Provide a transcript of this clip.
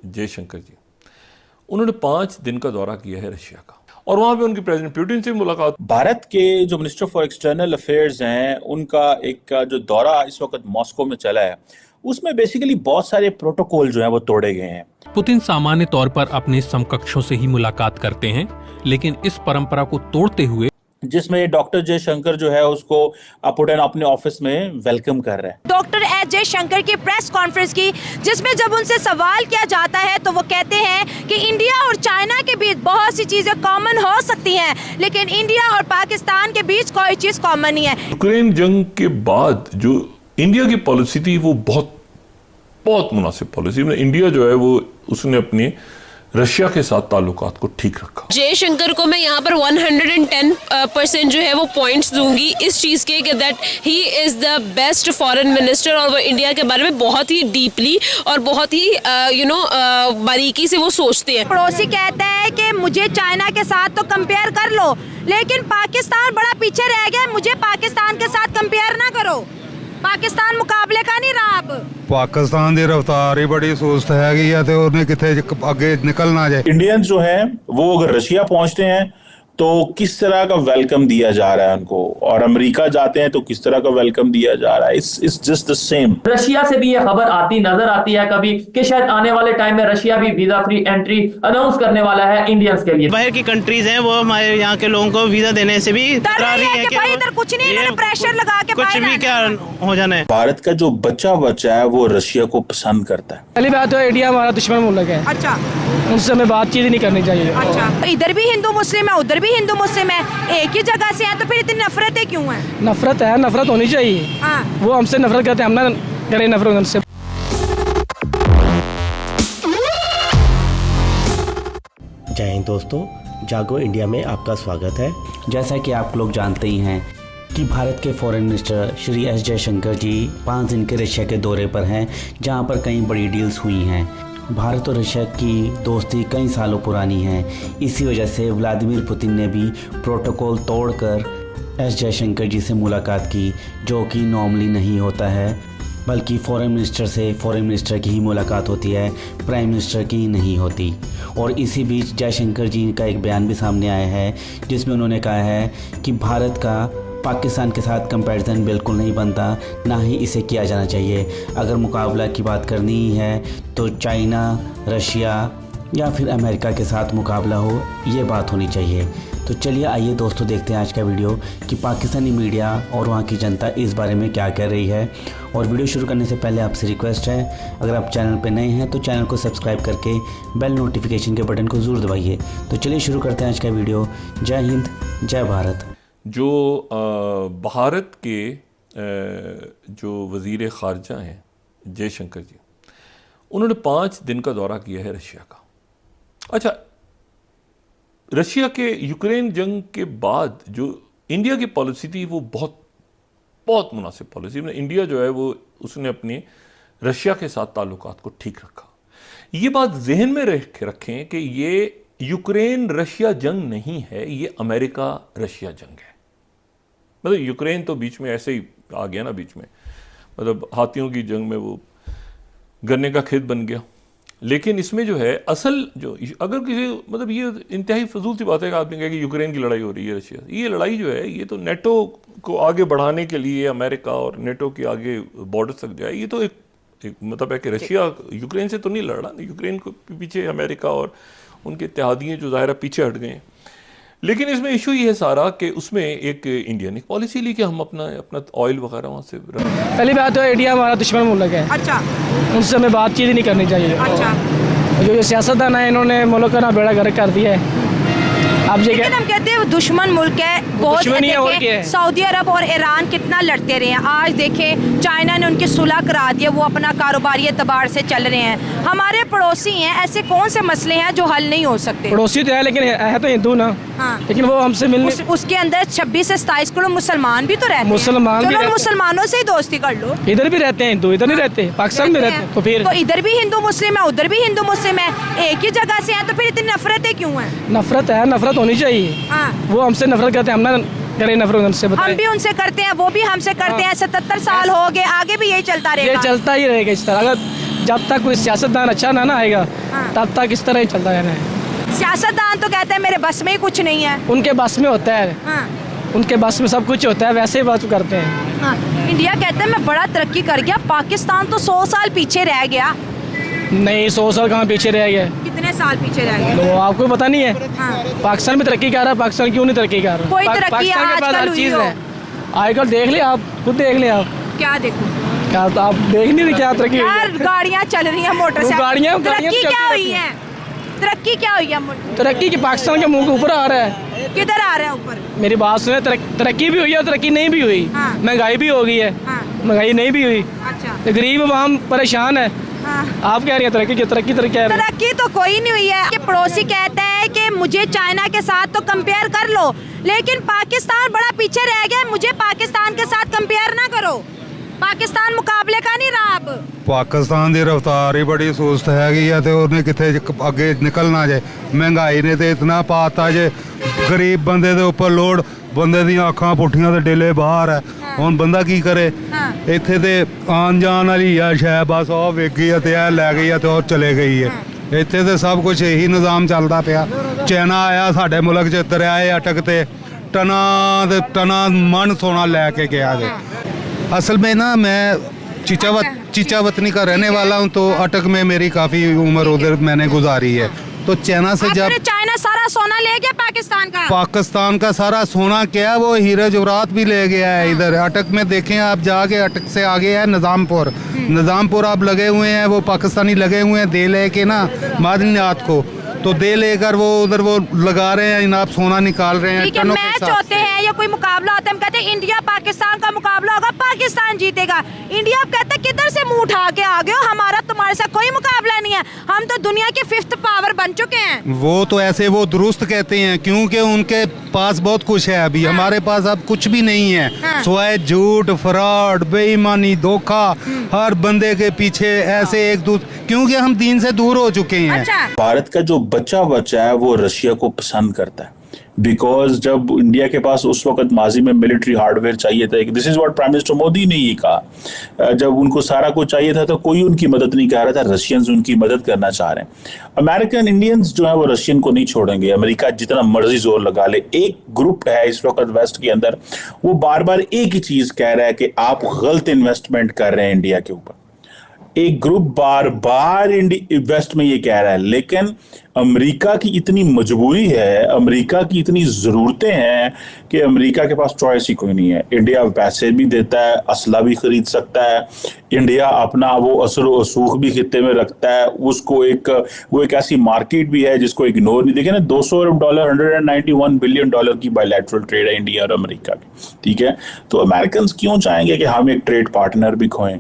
जयशंकर जी, उन्होंने 5 दिन का दौरा किया है रशिया का और वहां पे उनकी प्रेसिडेंट पुतिन से मुलाकात। भारत के जो मिनिस्टर फॉर एक्सटर्नल अफेयर्स हैं उनका एक जो दौरा इस वक्त मॉस्को में चला है उसमें बेसिकली बहुत सारे प्रोटोकॉल जो हैं वो तोड़े गए हैं। पुतिन सामान्य तौर पर अपने समकक्षों से ही मुलाकात करते हैं, लेकिन इस परंपरा को तोड़ते हुए जिसमें डॉक्टर जयशंकर जो है उसको पुतिन अपने ऑफिस में वेलकम कर रहे हैं। डॉक्टर एस जयशंकर की प्रेस कॉन्फ्रेंस की, जिसमें जब उनसे सवाल किया जाता है तो वो कहते हैं कि इंडिया और चाइना के बीच बहुत सी चीजें कॉमन हो सकती हैं, लेकिन इंडिया और पाकिस्तान के बीच कोई चीज कॉमन नहीं है। यूक्रेन जंग के बाद जो इंडिया की पॉलिसी थी वो बहुत मुनासिब पॉलिसी। इंडिया जो है वो उसने अपनी रशिया के साथ ताल्लुकात को ठीक रखा। जयशंकर को मैं यहाँ पर 110% जो है वो पॉइंट्स दूंगी इस चीज के कि that he is the best foreign minister, और वो इंडिया के बारे में बहुत ही डीपली और बहुत ही बारीकी से वो सोचते हैं। पड़ोसी कहता है कि मुझे चाइना के साथ तो कंपेयर कर लो, लेकिन पाकिस्तान बड़ा पीछे रह गया, मुझे पाकिस्तान के साथ कंपेयर ना करो, पाकिस्तान मुकाबले का नहीं रहा। अब पाकिस्तान की रफ्तार ही बड़ी सुस्त है तो उन्हें कितने आगे निकलना जाए। इंडियंस जो हैं वो अगर रशिया पहुंचते हैं तो किस तरह का वेलकम दिया जा रहा है उनको, और अमेरिका जाते हैं तो किस तरह का वेलकम दिया जा रहा है। It's just the same. Russia से भी ये खबर नजर आती है कभी कि शायद आने वाले टाइम में रशिया भी वीजा फ्री एंट्री अनाउंस करने वाला है इंडियंस के लिए। बाहर की कंट्रीज हैं वो हमारे यहाँ के लोगों को वीजा देने से भी डरा रही है कि इधर कुछ नहीं, इन्होंने प्रेशर लगा के कुछ भी क्या हो जाना है। भारत का जो बच्चा है वो रशिया को पसंद करता है। पहली बात तो इंडिया हमारा दुश्मन मुल्क है। अच्छा, उनसे हमें बातचीत ही नहीं करनी चाहिए। अच्छा, इधर भी हिंदू मुस्लिम है, उधर भी हिंदू मुस्लिम है, एक ही जगह से है, तो फिर इतनी नफरतें क्यों हैं? नफरत है, नफरत होनी चाहिए। वो हमसे नफरत करते हैं, हम ना करें नफरत उनसे। जय हिंद दोस्तों, जागो इंडिया में आपका स्वागत है। जैसा कि आप लोग जानते ही हैं कि भारत के foreign minister Shri S Jaishankar ji 5 दिन के रशिया के दौरे पर हैं, जहां पर कई बड़ी डील्स हुई हैं। भारत और रशिया की दोस्ती कई सालों पुरानी है, इसी वजह से व्लादिमीर पुतिन ने भी प्रोटोकॉल तोड़कर एस जयशंकर जी से मुलाकात की, जो कि नॉर्मली नहीं होता है, बल्कि फॉरेन मिनिस्टर से फॉरेन मिनिस्टर की ही मुलाकात होती है, प्राइम मिनिस्टर की नहीं होती। और इसी बीच जयशंकर जी का एक बयान भी सामने आया है, जिसमें उन्होंने कहा है कि भारत का पाकिस्तान के साथ कंपैरिजन बिल्कुल नहीं बनता, ना ही इसे किया जाना चाहिए। अगर मुकाबला की बात करनी ही है तो चाइना, रशिया या फिर अमेरिका के साथ मुकाबला हो, ये बात होनी चाहिए। तो चलिए आइए दोस्तों देखते हैं आज का वीडियो कि पाकिस्तानी मीडिया और वहाँ की जनता इस बारे में क्या कह रही है। और वीडियो शुरू करने से पहले आपसे रिक्वेस्ट है, अगर आप चैनल पर नए हैं तो चैनल को सब्सक्राइब करके बेल नोटिफिकेशन के बटन को ज़रूर दबाइए। तो चलिए शुरू करते हैं आज का वीडियो। जय हिंद, जय भारत। जो भारत के जो वज़ीर ख़ारजा हैं जयशंकर जी, उन्होंने 5 दिन का दौरा किया है रशिया का। अच्छा, रशिया के यूक्रेन जंग के बाद जो इंडिया की पॉलिसी थी वो बहुत मुनासिब पॉलिसी। इंडिया जो है वो उसने अपनी रशिया के साथ ताल्लुकात को ठीक रखा। ये बात जहन में रखें कि ये यूक्रेन रशिया जंग नहीं है, ये अमेरिका रशिया जंग है। मतलब यूक्रेन तो बीच में ऐसे ही आ गया ना, बीच में मतलब हाथियों की जंग में वो गन्ने का खेत बन गया। लेकिन इसमें जो है असल जो अगर किसी मतलब ये इंतहाई फजूल सी बात है कि आदमी कहे कि यूक्रेन की लड़ाई हो रही है रशिया, ये लड़ाई जो है ये तो नेटो को आगे बढ़ाने के लिए अमेरिका और नेटो के आगे बॉर्डर तक जाए, ये तो एक मतलब है कि रशिया यूक्रेन से तो नहीं लड़ रहा, यूक्रेन को पीछे अमेरिका और उनके इत्तेहादियों जो ज़ाहिर पीछे हट गए हैं। लेकिन इसमें इशू ये है सारा कि उसमें एक इंडिया ने पॉलिसी ली कि हम अपना ऑयल वगैरह वहाँ से। पहली बात तो इंडिया हमारा दुश्मन मुल्क है। अच्छा, उनसे हमें बातचीत ही नहीं करनी चाहिए। अच्छा, जो सियासतदान है इन्होंने मुल्क का ना बेड़ा गर्क कर दिया है। आप ये हम कहते हैं दुश्मन मुल्क है, बहुत है। सऊदी अरब और ईरान कितना लड़ते रहे हैं, आज देखें चाइना ने उनकी सुलह करा दी है, वो अपना कारोबारी एतबार से चल रहे हैं। हमारे पड़ोसी हैं, ऐसे कौन से मसले हैं जो हल नहीं हो सकते? पड़ोसी तो है लेकिन है तो हिंदू ना। हाँ। लेकिन वो हमसे मिलने उसके अंदर 26 से 27 करोड़ मुसलमान भी तो रहते हैं। मुसलमानों से ही दोस्ती कर लो। इधर भी रहते हैं हिंदू, इधर नहीं रहते, पाकिस्तान में रहते हैं। तो फिर इधर भी हिंदू मुस्लिम है, उधर भी हिंदू मुस्लिम है, एक ही जगह से है, तो फिर इतनी नफरतें क्यों हैं? नफरत है, नफरत होनी चाहिए। वो हमसे नफरत करते हैं, हम ना करें नफरत उनसे। हम भी उनसे करते हैं, वो भी हमसे करते हैं। 77 साल हो गए, आगे भी यही चलता रहेगा। ये चलता ही रहेगा इस तरह। अगर जब तक कोई सियासतदान अच्छा ना आएगा तब तक इस तरह ही चलता रहना है। सियासतदान तो कहते हैं मेरे बस में ही कुछ नहीं है। उनके बस में होता है, उनके बस में सब कुछ होता है, वैसे ही बात करते हैं। इंडिया कहते हैं मैं बड़ा तरक्की कर गया, पाकिस्तान तो 100 साल पीछे रह गया। नहीं, 100 साल कहाँ पीछे रह गया? कितने साल पीछे रह गया? तो आपको पता नहीं है? पाकिस्तान में तरक्की कर रहा है, पाकिस्तान क्यों नहीं तरक्की कर रहा? कोई तरक्की पाकिस्तान के पास हर चीज़ है। आजकल देख लिया आप, खुद देख लिया आप। क्या देखो? क्या तो आप देख नहीं रहे क्या तरक्की हुई है? यार गाड़ियाँ चल रही हैं, मोटरसाइकिल, गाड़ियाँ तरक्की क्या हुई है? तरक्की क्या हुई है? तरक्की की पाकिस्तान के मुंह के ऊपर आ रहा है। किधर आ रहा है ऊपर? मेरी बात सुने, तरक्की भी हुई है और तरक्की नहीं भी हुई। महंगाई भी हो गई है, महंगाई नहीं भी हुई। अच्छा, गरीब आवाम परेशान है। आप कह रही हैं तरक्की तरक्की तो कोई नहीं हुई है। कि पड़ोसी कहते हैं कि मुझे चाइना के साथ तो कंपेयर कर लो, लेकिन पाकिस्तान बड़ा पीछे रह गया, मुझे पाकिस्तान के साथ कंपेयर ना करो। पाकिस्तान मुकाबले का नहीं रहा अब। ਪਾਕਿਸਤਾਨ ਦੀ ਰਫ਼ਤਾਰ ਹੀ ਬੜੀ ਸੁਸਤ ਹੈਗੀ ਆ ਤੇ ਉਹਨੇ ਕਿੱਥੇ ਅੱਗੇ ਨਿਕਲਣਾ ਜੇ। ਮਹਿੰਗਾਈ ਨੇ ਤੇ ਇਤਨਾ ਪਾਤਾ ਜੇ, ਗਰੀਬ ਬੰਦੇ ਦੇ ਉੱਪਰ ਲੋਡ, ਬੰਦੇ ਦੀਆਂ ਅੱਖਾਂ ਪੁੱਠੀਆਂ ਤੇ ਡੇਲੇ ਬਾਹਰ ਹੈ। ਹੁਣ ਬੰਦਾ ਕੀ ਕਰੇ? ਇੱਥੇ ਤੇ ਆਉਣ ਜਾਣ ਵਾਲੀ ਆ ਸ਼ੈ, ਬਸ ਉਹ ਵੇਖ ਗਈ ਆ ਤੇ ਇਹ ਲੈ ਗਈ ਆ ਤੇ ਉਹ ਚਲੇ ਗਈ ਹੈ। ਇੱਥੇ ਤੇ ਸਭ ਕੁਝ ਇਹੀ ਨਿਜ਼ਾਮ ਚੱਲਦਾ ਪਿਆ। ਚਾਈਨਾ ਆਇਆ ਸਾਡੇ ਮੁਲਕ 'ਚ, ਦਰਿਆਏ ਅਟਕ ਤੇ ਟਨਾਂ ਦੇ ਟਨਾਂ ਮਨ ਸੋਨਾ ਲੈ ਕੇ ਗਿਆ ਜੇ। असल में ना मैं चीचावतनी का रहने वाला हूँ, तो अटक में मेरी काफ़ी उम्र उधर मैंने गुजारी है। तो चाइना से जब चाइना सारा सोना ले गया पाकिस्तान का सारा सोना क्या, वो हीरे जवाहरात भी ले गया है। इधर अटक में देखें आप जाके, अटक से आगे है निज़ामपुर आप लगे हुए हैं, वो पाकिस्तानी लगे हुए हैं दे लेके ना मादनियात को, तो दे लेकर वो उधर वो लगा रहे हैं, आप सोना निकाल रहे हैं। ठीक है, मैच होते हैं या कोई मुकाबला होता है, हम कहते हैं इंडिया पाकिस्तान का मुकाबला होगा, पाकिस्तान जीतेगा। इंडिया अब कहता है किधर से मुंह उठा के आ गए हो, हमारा तुम्हारे साथ कोई मुकाबला नहीं है, हम तो दुनिया की 5th पावर बन चुके हैं। वो तो ऐसे वो दुरुस्त कहते हैं, क्योंकि उनके पास बहुत कुछ है अभी। हमारे पास अब कुछ भी नहीं है, सिवाय झूठ, फ्रॉड, बेईमानी, धोखा, हर बंदे के पीछे ऐसे एक दूसरे, क्योंकि हम दीन से दूर हो चुके हैं। भारत का जो बच्चा है वो रशिया को पसंद करता है, बिकॉज जब इंडिया के पास उस वक्त माजी में मिलिट्री हार्डवेयर चाहिए था, this is what prime minister Modi ने ये कहा, जब उनको सारा कुछ चाहिए था तो कोई उनकी मदद नहीं कर रहा था, रशियंस उनकी मदद करना चाह रहे हैं। अमेरिकन इंडियंस जो है वो रशियन को नहीं छोड़ेंगे, अमेरिका जितना मर्जी जोर लगा ले। एक ग्रुप है इस वक्त वेस्ट के अंदर, वो बार बार एक ही चीज कह रहा है कि आप गलत इन्वेस्टमेंट कर रहे हैं इंडिया के ऊपर। एक ग्रुप बार बार वेस्ट में ये कह रहा है, लेकिन अमेरिका की इतनी मजबूरी है, अमेरिका की इतनी ज़रूरतें हैं कि अमेरिका के पास चॉइस ही कोई नहीं है। इंडिया पैसे भी देता है, असला भी खरीद सकता है, इंडिया अपना वो असर व रसूख भी खित्ते में रखता है, उसको वो एक ऐसी मार्केट भी है जिसको इग्नोर नहीं। देखें ना, $200 अरब, $191 बिलियन की बायलैटरल ट्रेड है इंडिया और अमेरिका की, ठीक है। तो अमेरिकन क्यों चाहेंगे कि हम एक ट्रेड पार्टनर भी खोएं?